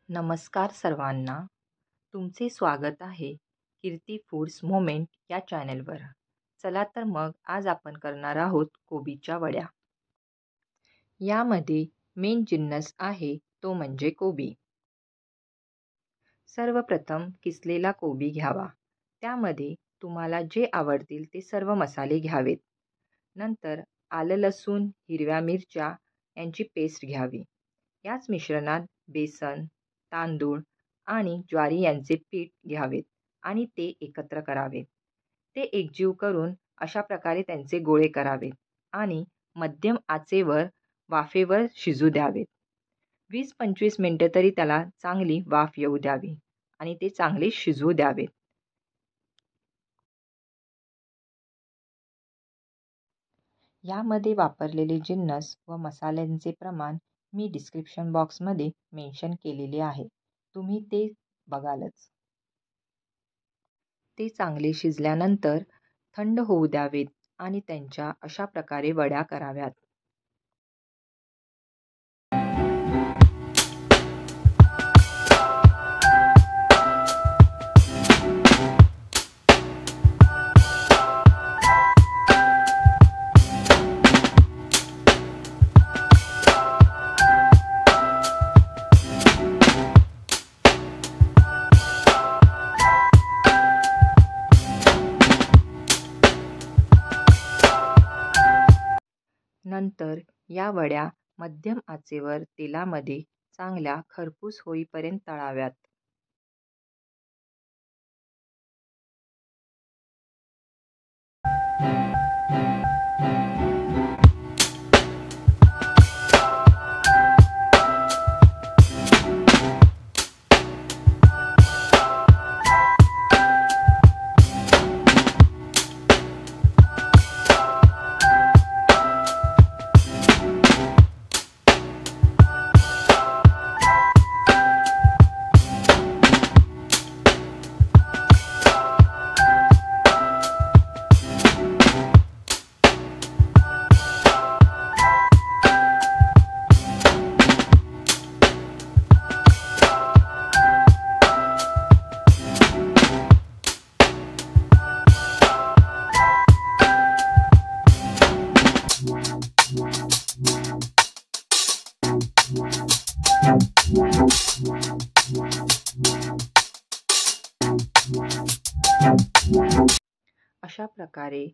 नमस्कार सर्वांना. तुमचे स्वागत आहे कीर्ती फूड्स मोमेंट या चॅनेलवर. चला तर मग आज आपण करणार आहोत कोबीच्या वड्या. यामध्ये मेन जिन्नस आहे तो म्हणजे कोबी. सर्वप्रथम किसलेला कोबी घ्यावा. त्यामध्ये तुम्हाला जे आवडतील ते सर्व मसाले घ्यावेत. नंतर आलं लसूण, हिरव्या मिरच्या यांची पेस्ट घ्यावी. याच मिश्रणात बेसन, तांदूळ आणि ज्वारी यांचे पीठ घ्यावेत आणि ते एकत्र करावेत. ते एकजीव करून अशा प्रकारे त्यांचे गोळे करावेत आणि मध्यम आचेवर वाफेवर शिजू द्यावेत. 20-25 मिनिटं तरी त्याला चांगली वाफ येऊ द्यावी आणि ते चांगले शिजवू द्यावेत. यामध्ये वापरलेले जिन्नस व मसाल्यांचे प्रमाण मी डिस्क्रिप्शन बॉक्समध्ये मेन्शन केलेले आहे. तुम्ही ते बघालच. ते चांगले शिजल्यानंतर थंड होऊ द्यावेत आणि त्यांच्या अशा प्रकारे वड्या कराव्यात. नंतर या वड्या मध्यम आचेवर तेलामध्ये चांगल्या खरपूस होईपर्यंत तळाव्यात. अशा प्रकारे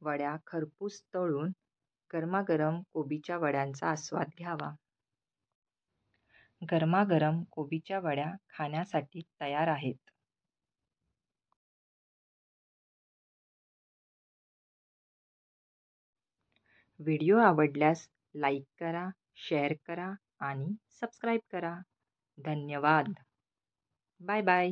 वड्या खरपूस तळून गरमागरम कोबीच्या वड्यांचा आस्वाद घ्यावा. गरमागरम कोबीच्या वड्या खाण्यासाठी तयार आहेत. व्हिडिओ आवडल्यास लाईक करा, शेअर करा आणि सबस्क्राईब करा. धन्यवाद. Bye bye.